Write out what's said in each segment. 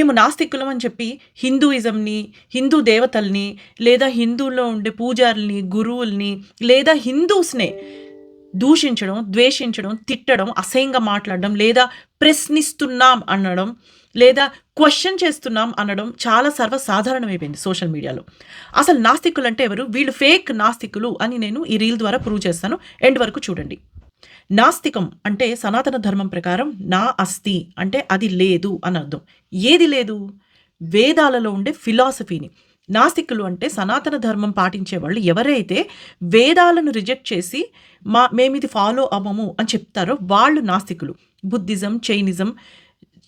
మేము నాస్తికులం అని చెప్పి హిందూయిజంని, హిందూ దేవతల్ని, లేదా హిందువుల్లో ఉండే పూజారుల్ని, గురువుల్ని, లేదా హిందూస్‌నే దూషించడం, ద్వేషించడం, తిట్టడం, అసహ్యంగా మాట్లాడడం, లేదా ప్రశ్నిస్తున్నాం అనడం, లేదా క్వెషన్ చేస్తున్నాం అనడం చాలా సర్వసాధారణమైపోయింది సోషల్ మీడియాలో. అసలు నాస్తికులంటే ఎవరు? వీళ్ళు ఫేక్ నాస్తికులు అని నేను ఈ రీల్ ద్వారా ప్రూవ్ చేస్తాను. ఎండ్ వరకు చూడండి. నాస్తికం అంటే సనాతన ధర్మం ప్రకారం నా అస్తి అంటే అది లేదు అని అర్థం. ఏది లేదు? వేదాలలో ఉండే ఫిలాసఫీని. నాస్తికులు అంటే సనాతన ధర్మం పాటించే వాళ్ళు ఎవరైతే వేదాలను రిజెక్ట్ చేసి మేమిది ఫాలో అవ్వము అని చెప్తారో వాళ్ళు నాస్తికులు. బుద్ధిజం, జైనిజం,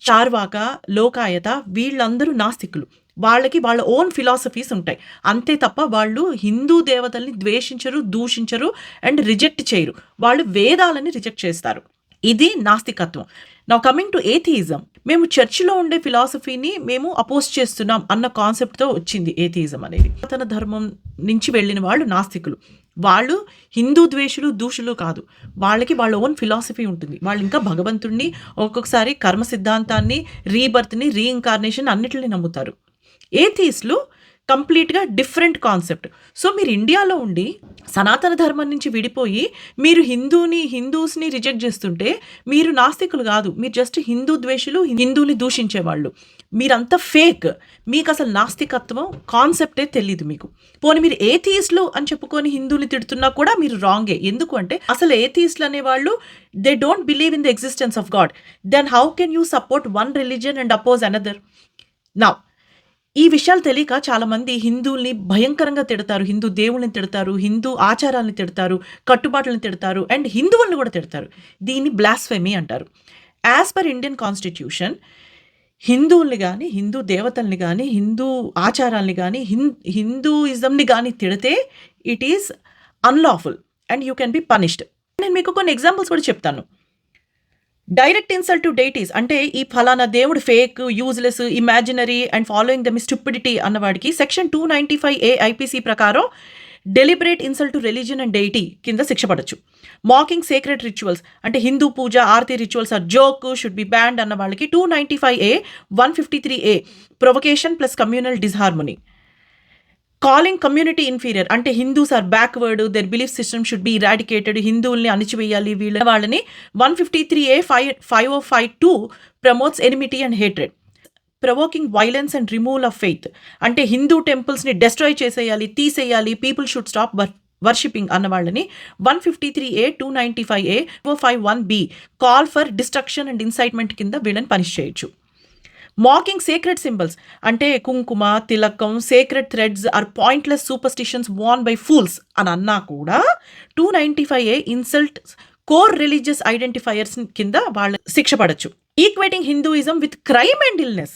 చార్వాక, లోకాయత వీళ్ళందరూ నాస్తికులు. వాళ్ళకి వాళ్ళ ఓన్ ఫిలాసఫీస్ ఉంటాయి. అంతే తప్ప వాళ్ళు హిందూ దేవతల్ని ద్వేషించరు, దూషించరు అండ్ రిజెక్ట్ చేయరు. వాళ్ళు వేదాలని రిజెక్ట్ చేస్తారు. ఇది నాస్తికత్వం. Now coming to atheism. మేము చర్చిలో ఉండే ఫిలాసఫీని మేము అపోజ్ చేస్తున్నాం అన్న కాన్సెప్ట్తో వచ్చింది ఏథియిజం అనేది. సనాతన ధర్మం నుంచి వెళ్ళిన వాళ్ళు నాస్తికులు. వాళ్ళు హిందూ ద్వేషులు, దూషులు కాదు. వాళ్ళకి వాళ్ళ ఓన్ ఫిలాసఫీ ఉంటుంది. వాళ్ళు ఇంకా భగవంతుడిని, ఒక్కొక్కసారి కర్మ సిద్ధాంతాన్ని, రీబర్త్ని, రీఇన్కార్నేషన్ అన్నిటిని నమ్ముతారు. ఏథీస్లు కంప్లీట్గా డిఫరెంట్ కాన్సెప్ట్. సో మీరు ఇండియాలో ఉండి సనాతన ధర్మం నుంచి విడిపోయి మీరు హిందూస్ని రిజెక్ట్ చేస్తుంటే మీరు నాస్తికులు కాదు. మీరు జస్ట్ హిందూ ద్వేషులు, హిందువుని దూషించేవాళ్ళు. మీరంతా ఫేక్. మీకు అసలు నాస్తికత్వం కాన్సెప్టే తెలియదు మీకు. పోనీ మీరు ఏథీస్లు అని చెప్పుకొని హిందువుని తిడుతున్నా కూడా మీరు రాంగే. ఎందుకు అంటే అసలు ఏథీస్లు అనేవాళ్ళు they don't believe in the existence of God. Then how can you support one religion and oppose another? Now ఈ విషయాలు తెలియక చాలామంది హిందువుల్ని భయంకరంగా తిడతారు, హిందూ దేవుళ్ళని తిడతారు, హిందూ ఆచారాలను తిడతారు, కట్టుబాట్లను తిడతారు అండ్ హిందువుల్ని కూడా తిడతారు. దీన్ని బ్లాస్ఫెమీ అంటారు. యాజ్ పర్ ఇండియన్ కాన్స్టిట్యూషన్ హిందువుల్ని కానీ, హిందూ దేవతల్ని కానీ, హిందూ ఆచారాల్ని కానీ, హిందూయిజంని కానీ తిడితే it is unlawful and you can be punished. నేను మీకు కొన్ని ఎగ్జాంపుల్స్ కూడా చెప్తాను. డైరెక్ట్ ఇన్సల్ట్ టు డైటీస్ అంటే ఈ ఫలానా దేవుడు fake, useless, imaginary and following them stupidity అన్నవాడికి సెక్షన్ 295A ఐపీసీ ప్రకారం deliberate insult to religion and deity కింద శిక్ష పడచ్చు. మాకింగ్ సేక్రెడ్ రిచువల్స్ అంటే Hindu puja, aarti rituals are joke should be banned అన్న వాళ్ళకి 295A, 153A provocation plus communal disharmony. Calling community inferior అంటే Hindus are backward, their belief system should be eradicated, హిందువుల్ని అణిచివేయాలి వాళ్ళని 153A 5052 promotes enmity and hatred. Provoking violence and removal of faith అంటే Hindu టెంపుల్స్ని destroy చేసేయాలి, తీసేయాలి, people should stop worshipping అన్న వాళ్ళని 153A 295A 451B call for destruction and incitement కింద వీళ్ళని పనిష్ చేయొచ్చు. మాకింగ్ సేక్రెడ్ సింబల్స్ అంటే కుంకుమ, తిలకం, sacred threads are pointless superstitions worn by fools అని అన్నా కూడా 295A insult core religious identifiers కింద వాళ్ళ శిక్ష పడచ్చు. Equating Hinduism with crime and illness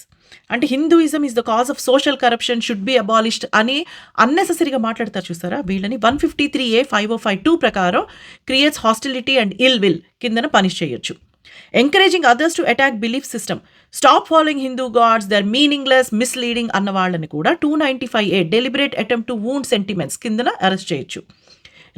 అంటే Hinduism is the cause of social corruption, should be abolished అని అన్నెసెసరీగా మాట్లాడతారు చూస్తారా, వీళ్ళని 153A 5052 ప్రకారం creates hostility and ill will కిందన పనిష్ చేయొచ్చు. Encouraging others to attack belief system, stop following Hindu gods, they're meaningless, misleading అన్న వాళ్ళని కూడా 295A deliberate attempt to wound sentiments కిందన అరెస్ట్ చేయొచ్చు.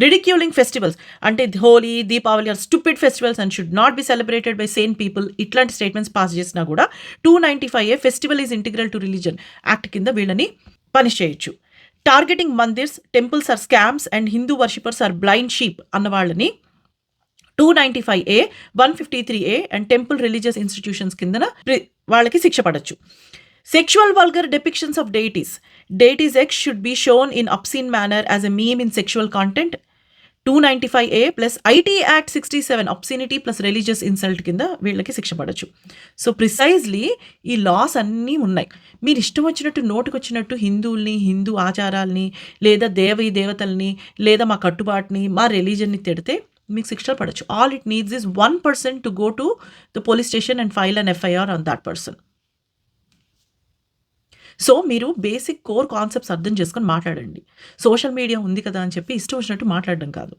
రిడిక్యూలింగ్ ఫెస్టివల్స్ అంటే Holi, Deepavali are stupid festivals and should not be celebrated by sane people ఇట్లాంటి statements pass చేసినా కూడా 295A festival is integral to religion act కింద వీళ్ళని పనిష్ చేయొచ్చు. Targeting mandirs, temples are scams and Hindu worshippers are blind sheep అన్న వాళ్ళని 295A 153A and temple religious institutions కిందన వాళ్ళకి శిక్ష పడచ్చు. Sexual vulgar depictions of deities, deities X should be shown in obscene manner as a meme in sexual content 295A plus IT act 67 obscenity plus religious insult కింద వీళ్ళకి శిక్ష పడచ్చు. So precisely ఈ laws అన్నీ ఉన్నాయి. మీరు ఇష్టం వచ్చినట్టు నోటుకొచ్చినట్టు హిందువుల్ని, హిందూ ఆచారాల్ని, లేదా దేవతల్ని, లేదా మా కట్టుబాటుని, మా రిలీజన్ని తిడితే మీకు శిక్ష పడచ్చు. All it needs is 1% to go to the police station and file an FIR on that person. So మీరు బేసిక్ కోర్ కాన్సెప్ట్స్ అర్థం చేసుకొని మాట్లాడండి. సోషల్ మీడియా ఉంది కదా అని చెప్పి ఇష్టం వచ్చినట్టు మాట్లాడడం కాదు.